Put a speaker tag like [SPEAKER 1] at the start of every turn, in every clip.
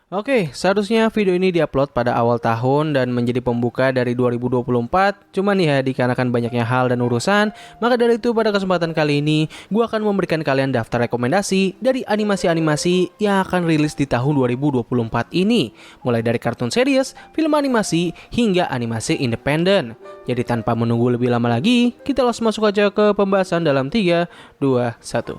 [SPEAKER 1] Oke, seharusnya video ini diupload pada awal tahun dan menjadi pembuka dari 2024. Cuman ya, dikarenakan banyaknya hal dan urusan, maka dari itu pada kesempatan kali ini, gue akan memberikan kalian daftar rekomendasi dari animasi-animasi yang akan rilis di tahun 2024 ini. Mulai dari kartun series, film animasi, hingga animasi independen. Jadi tanpa menunggu lebih lama lagi, kita langsung masuk aja ke pembahasan dalam 3, 2, 1.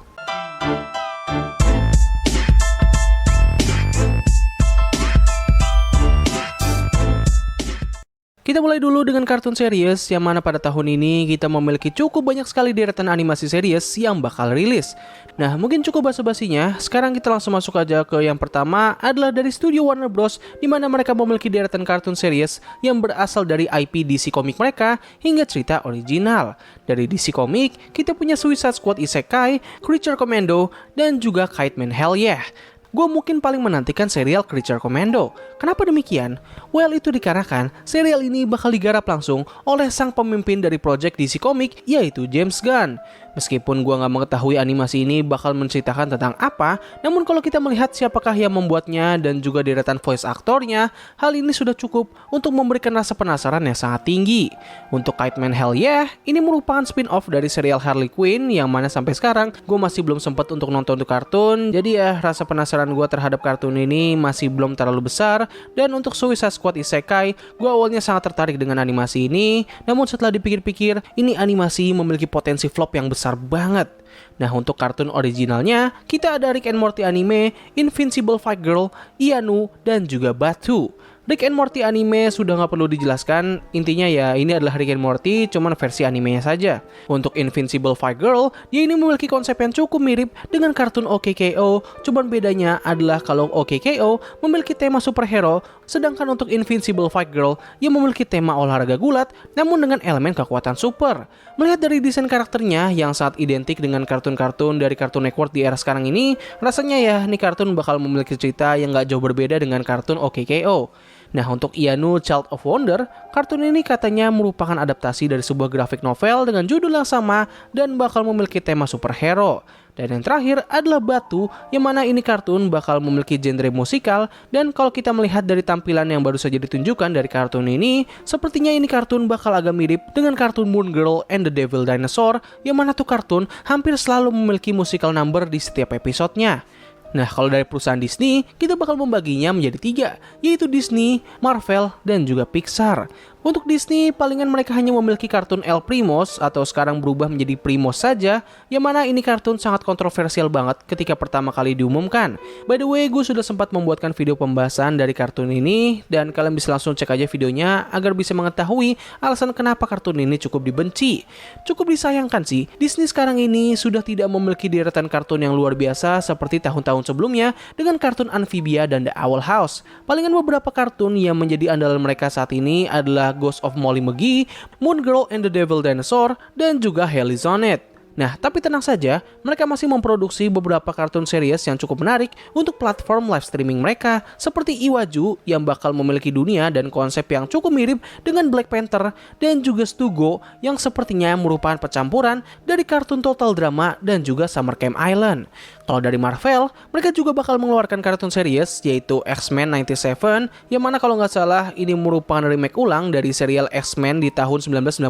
[SPEAKER 1] Kita mulai dulu dengan kartun series, yang mana pada tahun ini kita memiliki cukup banyak sekali deretan animasi series yang bakal rilis. Nah, mungkin cukup basa-basinya, sekarang kita langsung masuk aja ke yang pertama adalah dari studio Warner Bros, di mana mereka memiliki deretan kartun series yang berasal dari IP DC Comics mereka hingga cerita original. Dari DC Comics, kita punya Suicide Squad Isekai, Creature Commando, dan juga Kite Man Hell Yeah. Gue mungkin paling menantikan serial Creature Commando. Kenapa demikian? Well, itu dikarenakan serial ini bakal digarap langsung oleh sang pemimpin dari project DC Comics, yaitu James Gunn. Meskipun gue gak mengetahui animasi ini bakal menceritakan tentang apa, namun kalau kita melihat siapakah yang membuatnya dan juga deretan voice aktornya, hal ini sudah cukup untuk memberikan rasa penasaran yang sangat tinggi. Untuk Kite Man Hell Yeah, ini merupakan spin-off dari serial Harley Quinn yang mana sampai sekarang gue masih belum sempat untuk nonton untuk kartun, jadi ya rasa penasaran gue terhadap kartun ini masih belum terlalu besar. Dan untuk Suicide Squad Isekai, gue awalnya sangat tertarik dengan animasi ini, namun setelah dipikir-pikir, ini animasi memiliki potensi flop yang besar banget. Nah, untuk kartun originalnya, kita ada Rick and Morty anime, Invincible Fight Girl, Ianu, dan juga Batu. Rick and Morty anime sudah nggak perlu dijelaskan, intinya ya ini adalah Rick and Morty cuman versi animenya saja. Untuk Invincible Fight Girl, dia ini memiliki konsep yang cukup mirip dengan kartun OKKO, cuman bedanya adalah kalau OKKO memiliki tema superhero, sedangkan untuk Invincible Fight Girl yang memiliki tema olahraga gulat namun dengan elemen kekuatan super. Melihat dari desain karakternya yang sangat identik dengan kartun-kartun dari Cartoon Network di era sekarang ini, rasanya ya nih kartun bakal memiliki cerita yang nggak jauh berbeda dengan kartun OKKO. Nah, untuk Ianu Child of Wonder, kartun ini katanya merupakan adaptasi dari sebuah grafik novel dengan judul yang sama dan bakal memiliki tema superhero. Dan yang terakhir adalah Batu, yang mana ini kartun bakal memiliki genre musikal, dan kalau kita melihat dari tampilan yang baru saja ditunjukkan dari kartun ini, sepertinya ini kartun bakal agak mirip dengan kartun Moon Girl and the Devil Dinosaur, yang mana tuh kartun hampir selalu memiliki musical number di setiap episodenya. Nah, kalau dari perusahaan Disney, kita bakal membaginya menjadi 3, yaitu Disney, Marvel, dan juga Pixar. Untuk Disney, palingan mereka hanya memiliki kartun El Primos atau sekarang berubah menjadi Primos saja, yang mana ini kartun sangat kontroversial banget ketika pertama kali diumumkan. By the way, gue sudah sempat membuatkan video pembahasan dari kartun ini, dan kalian bisa langsung cek aja videonya agar bisa mengetahui alasan kenapa kartun ini cukup dibenci. Cukup disayangkan sih, Disney sekarang ini sudah tidak memiliki deretan kartun yang luar biasa seperti tahun-tahun sebelumnya dengan kartun Amphibia dan The Owl House. Palingan beberapa kartun yang menjadi andalan mereka saat ini adalah Ghost of Molly McGee, Moon Girl and the Devil Dinosaur, dan juga Hell's on It. Nah, tapi tenang saja, mereka masih memproduksi beberapa kartun series yang cukup menarik untuk platform live streaming mereka, seperti Iwaju yang bakal memiliki dunia dan konsep yang cukup mirip dengan Black Panther, dan juga Stugo yang sepertinya merupakan percampuran dari kartun Total Drama dan juga Summer Camp Island. Kalau dari Marvel, mereka juga bakal mengeluarkan kartun series yaitu X-Men 97, yang mana kalau nggak salah ini merupakan remake ulang dari serial X-Men di tahun 1997,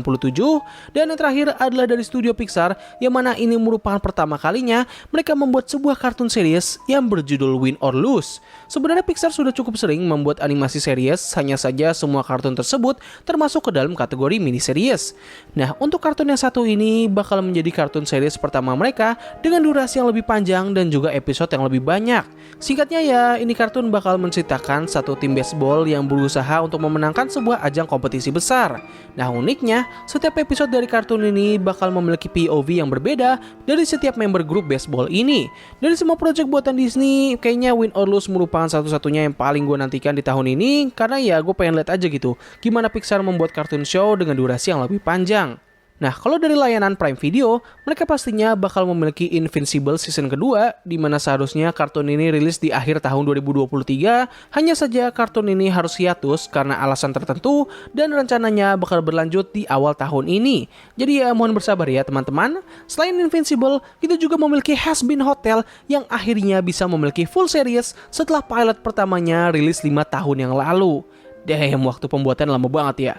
[SPEAKER 1] dan yang terakhir adalah dari studio Pixar, yang mana ini merupakan pertama kalinya mereka membuat sebuah kartun series yang berjudul Win or Lose. Sebenarnya Pixar sudah cukup sering membuat animasi series, hanya saja semua kartun tersebut termasuk ke dalam kategori mini series. Nah, untuk kartun yang satu ini bakal menjadi kartun series pertama mereka dengan durasi yang lebih panjang dan juga episode yang lebih banyak. Singkatnya ya, ini kartun bakal menceritakan satu tim baseball yang berusaha untuk memenangkan sebuah ajang kompetisi besar. Nah, uniknya, setiap episode dari kartun ini bakal memiliki POV yang berbeda dari setiap member grup baseball ini. Dari semua project buatan Disney, kayaknya Win or Lose merupakan satu-satunya yang paling gue nantikan di tahun ini, karena ya gue pengen lihat aja gitu gimana Pixar membuat kartun show dengan durasi yang lebih panjang. Nah, kalau dari layanan Prime Video, mereka pastinya bakal memiliki Invincible season kedua, di mana seharusnya kartun ini rilis di akhir tahun 2023, hanya saja kartun ini harus hiatus karena alasan tertentu, dan rencananya bakal berlanjut di awal tahun ini. Jadi ya mohon bersabar ya teman-teman. Selain Invincible, kita juga memiliki Has Been Hotel yang akhirnya bisa memiliki full series setelah pilot pertamanya rilis 5 tahun yang lalu. Damn, waktu pembuatan lama banget ya.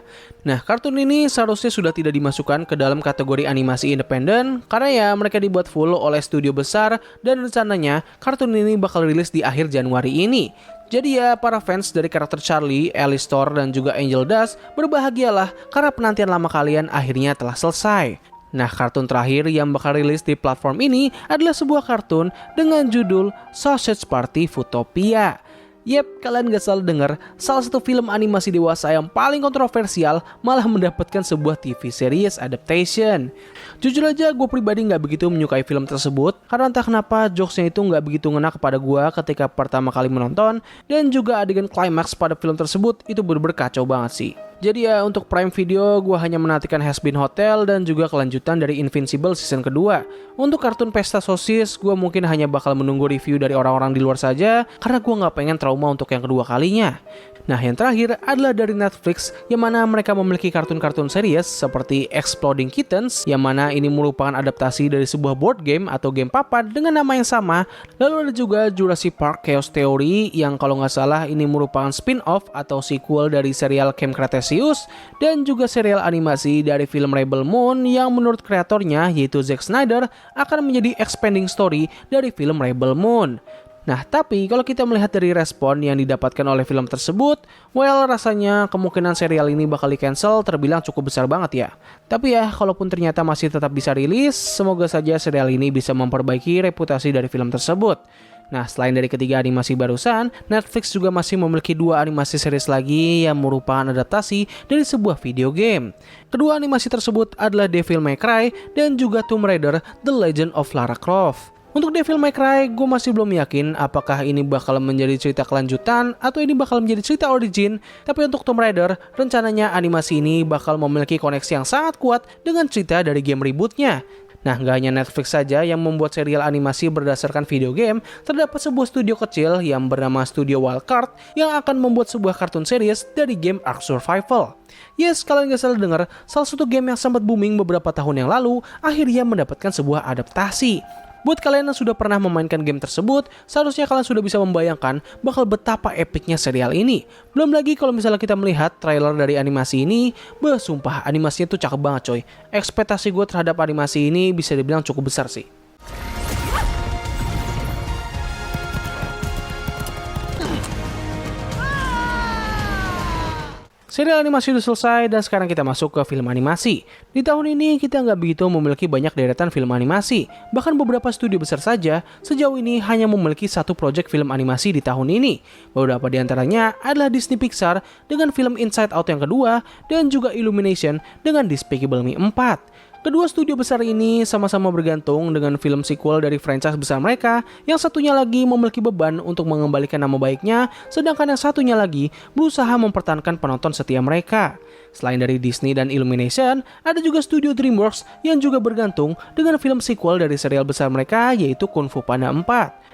[SPEAKER 1] Nah, kartun ini seharusnya sudah tidak dimasukkan ke dalam kategori animasi independen karena ya mereka dibuat full oleh studio besar dan rencananya kartun ini bakal rilis di akhir Januari ini. Jadi ya, para fans dari karakter Charlie, Alistor, dan juga Angel Dust berbahagialah karena penantian lama kalian akhirnya telah selesai. Nah, kartun terakhir yang bakal rilis di platform ini adalah sebuah kartun dengan judul Sausage Party Futopia. Yep, kalian gak salah dengar, salah satu film animasi dewasa yang paling kontroversial malah mendapatkan sebuah TV series adaptation. Jujur aja, gue pribadi gak begitu menyukai film tersebut, karena entah kenapa jokesnya itu gak begitu ngena kepada gue ketika pertama kali menonton, dan juga adegan klimaks pada film tersebut itu bener-bener kacau banget sih. Jadi ya untuk Prime Video gue hanya menantikan Has Been Hotel dan juga kelanjutan dari Invincible season kedua. Untuk kartun Pesta Sosis gue mungkin hanya bakal menunggu review dari orang-orang di luar saja karena gue gak pengen trauma untuk yang kedua kalinya. Nah, yang terakhir adalah dari Netflix yang mana mereka memiliki kartun-kartun series seperti Exploding Kittens yang mana ini merupakan adaptasi dari sebuah board game atau game papan dengan nama yang sama. Lalu ada juga Jurassic Park Chaos Theory yang kalau nggak salah ini merupakan spin-off atau sequel dari serial Camp Cretaceous dan juga serial animasi dari film Rebel Moon yang menurut kreatornya yaitu Zack Snyder akan menjadi expanding story dari film Rebel Moon. Nah, tapi kalau kita melihat dari respon yang didapatkan oleh film tersebut, well, rasanya kemungkinan serial ini bakal di-cancel terbilang cukup besar banget ya. Tapi ya, kalaupun ternyata masih tetap bisa rilis, semoga saja serial ini bisa memperbaiki reputasi dari film tersebut. Nah, selain dari ketiga animasi barusan, Netflix juga masih memiliki 2 animasi series lagi yang merupakan adaptasi dari sebuah video game. Kedua animasi tersebut adalah Devil May Cry dan juga Tomb Raider The Legend of Lara Croft. Untuk Devil May Cry, gue masih belum yakin apakah ini bakal menjadi cerita kelanjutan atau ini bakal menjadi cerita origin. Tapi untuk Tomb Raider, rencananya animasi ini bakal memiliki koneksi yang sangat kuat dengan cerita dari game rebootnya. Nah, gak hanya Netflix saja yang membuat serial animasi berdasarkan video game, terdapat sebuah studio kecil yang bernama Studio Wildcard yang akan membuat sebuah kartun series dari game Ark Survival. Yes, kalian gak salah dengar, salah satu game yang sempat booming beberapa tahun yang lalu akhirnya mendapatkan sebuah adaptasi. Buat kalian yang sudah pernah memainkan game tersebut, seharusnya kalian sudah bisa membayangkan bakal betapa epicnya serial ini. Belum lagi kalau misalnya kita melihat trailer dari animasi ini, sumpah animasinya tuh cakep banget coy. Ekspektasi gue terhadap animasi ini bisa dibilang cukup besar sih. Serial animasi udah selesai dan sekarang kita masuk ke film animasi. Di tahun ini kita nggak begitu memiliki banyak deretan film animasi. Bahkan beberapa studio besar saja sejauh ini hanya memiliki satu proyek film animasi di tahun ini. Beberapa di antaranya adalah Disney Pixar dengan film Inside Out yang kedua dan juga Illumination dengan Despicable Me 4. Kedua studio besar ini sama-sama bergantung dengan film sequel dari franchise besar mereka, yang satunya lagi memiliki beban untuk mengembalikan nama baiknya, sedangkan yang satunya lagi berusaha mempertahankan penonton setia mereka. Selain dari Disney dan Illumination, ada juga studio DreamWorks yang juga bergantung dengan film sequel dari serial besar mereka yaitu Kung Fu Panda 4.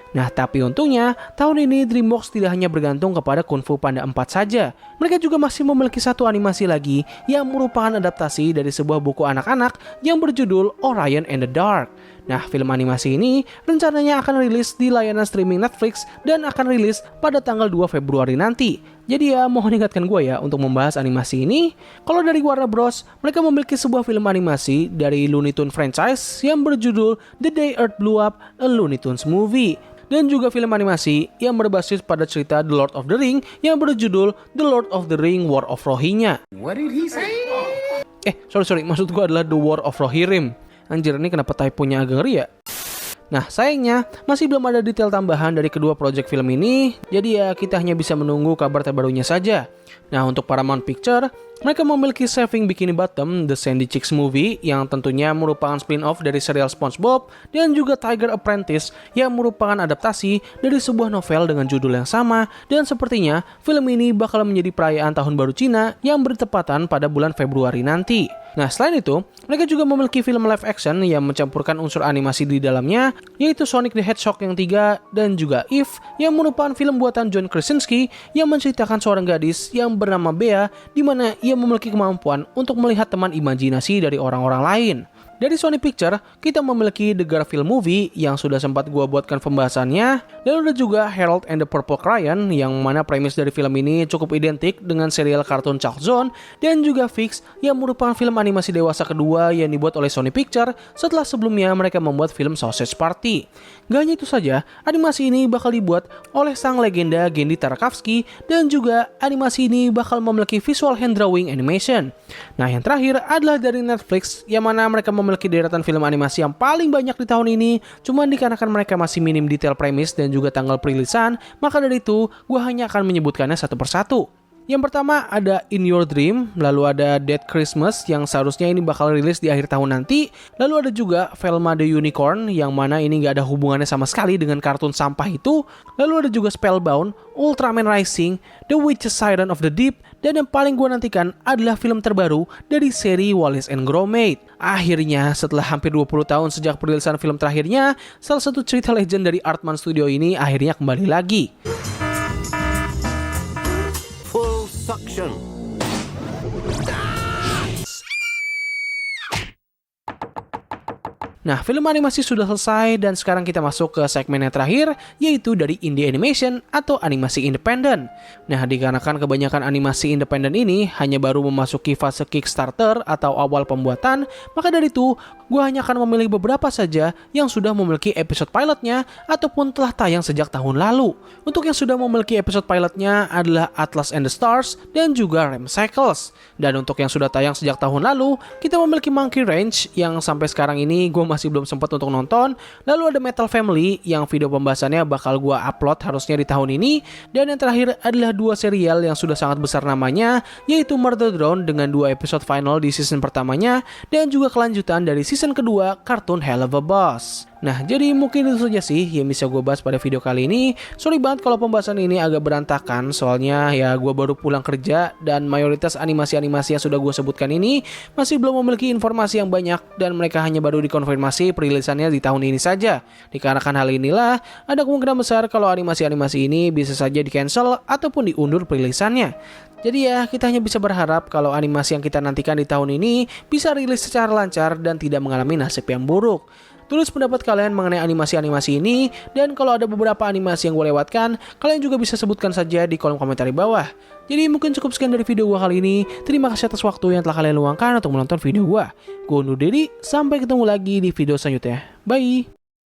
[SPEAKER 1] Nah, tapi untungnya, tahun ini DreamWorks tidak hanya bergantung kepada Kung Fu Panda 4 saja. Mereka juga masih memiliki satu animasi lagi yang merupakan adaptasi dari sebuah buku anak-anak yang berjudul Orion and the Dark. Nah, film animasi ini rencananya akan rilis di layanan streaming Netflix dan akan rilis pada tanggal 2 Februari nanti. Jadi ya, mohon ingatkan gue ya untuk membahas animasi ini. Kalau dari Warner Bros, mereka memiliki sebuah film animasi dari Looney Tunes franchise yang berjudul The Day Earth Blew Up, a Looney Tunes Movie. Dan juga film animasi yang berbasis pada cerita The Lord of the Ring yang berjudul The Lord of the Ring War of Rohirrim.
[SPEAKER 2] What did he say?
[SPEAKER 1] Sorry, maksud gue adalah The War of Rohirrim. Anjir, ini kenapa typonya agak ngeri ya? Nah, sayangnya masih belum ada detail tambahan dari kedua proyek film ini, jadi ya kita hanya bisa menunggu kabar terbarunya saja. Nah, untuk Paramount Picture, mereka memiliki Saving Bikini Bottom, The Sandy Chicks Movie, yang tentunya merupakan spin-off dari serial SpongeBob, dan juga Tiger Apprentice, yang merupakan adaptasi dari sebuah novel dengan judul yang sama, dan sepertinya film ini bakal menjadi perayaan Tahun Baru Cina yang bertepatan pada bulan Februari nanti. Nah, selain itu, mereka juga memiliki film live action yang mencampurkan unsur animasi di dalamnya, yaitu Sonic the Hedgehog yang 3 dan juga If, yang merupakan film buatan John Krasinski yang menceritakan seorang gadis yang bernama Bea, di mana ia memiliki kemampuan untuk melihat teman imajinasi dari orang-orang lain. Dari Sony Picture, kita memiliki The Garfield Movie yang sudah sempat gua buatkan pembahasannya. Lalu ada juga Harold and the Purple Crayon yang mana premis dari film ini cukup identik dengan serial kartun Chuck Zone. Dan juga Fix yang merupakan film animasi dewasa kedua yang dibuat oleh Sony Picture setelah sebelumnya mereka membuat film Sausage Party. Gak hanya itu saja, animasi ini bakal dibuat oleh sang legenda Genndy Tartakovsky dan juga animasi ini bakal memiliki visual hand drawing animation. Nah, yang terakhir adalah dari Netflix yang mana mereka memiliki deretan film animasi yang paling banyak di tahun ini. Cuman dikarenakan mereka masih minim detail premis dan juga tanggal perilisan, maka dari itu gue hanya akan menyebutkannya satu persatu. Yang pertama ada In Your Dream, lalu ada Dead Christmas yang seharusnya ini bakal rilis di akhir tahun nanti, lalu ada juga Velma the Unicorn yang mana ini gak ada hubungannya sama sekali dengan kartun sampah itu, lalu ada juga Spellbound, Ultraman Rising, The Witch's Siren of the Deep, dan yang paling gue nantikan adalah film terbaru dari seri Wallace and Gromit. Akhirnya, setelah hampir 20 tahun sejak perilisan film terakhirnya, salah satu cerita legend dari Artman Studio ini akhirnya kembali lagi.
[SPEAKER 2] Suction.
[SPEAKER 1] Nah, film animasi sudah selesai dan sekarang kita masuk ke segmen yang terakhir, yaitu dari indie animation atau animasi independen. Nah, dikarenakan kebanyakan animasi independen ini hanya baru memasuki fase Kickstarter atau awal pembuatan, maka dari itu, gue hanya akan memilih beberapa saja yang sudah memiliki episode pilotnya ataupun telah tayang sejak tahun lalu. Untuk yang sudah memiliki episode pilotnya adalah Atlas and the Stars dan juga Rem Cycles. Dan untuk yang sudah tayang sejak tahun lalu, kita memiliki Monkey Ranch yang sampai sekarang ini gue masih belum sempat untuk nonton. Lalu ada Metal Family yang video pembahasannya bakal gue upload harusnya di tahun ini. Dan yang terakhir adalah dua serial yang sudah sangat besar namanya, yaitu Murder Drone dengan 2 episode final di season pertamanya dan juga kelanjutan dari season kedua kartun Hell of a Boss. Nah, jadi mungkin itu saja sih yang bisa gue bahas pada video kali ini. Sorry banget kalau pembahasan ini agak berantakan, soalnya ya gue baru pulang kerja dan mayoritas animasi-animasi yang sudah gue sebutkan ini masih belum memiliki informasi yang banyak dan mereka hanya baru dikonfirmasi perilisannya di tahun ini saja. Dikarenakan hal inilah, ada kemungkinan besar kalau animasi-animasi ini bisa saja di-cancel ataupun diundur perilisannya. Jadi ya, kita hanya bisa berharap kalau animasi yang kita nantikan di tahun ini bisa rilis secara lancar dan tidak mengalami nasib yang buruk. Tulis pendapat kalian mengenai animasi-animasi ini, dan kalau ada beberapa animasi yang gue lewatkan, kalian juga bisa sebutkan saja di kolom komentar di bawah. Jadi mungkin cukup sekian dari video gue kali ini. Terima kasih atas waktu yang telah kalian luangkan untuk menonton video gue. Gue undur diri, sampai ketemu lagi di video selanjutnya. Bye!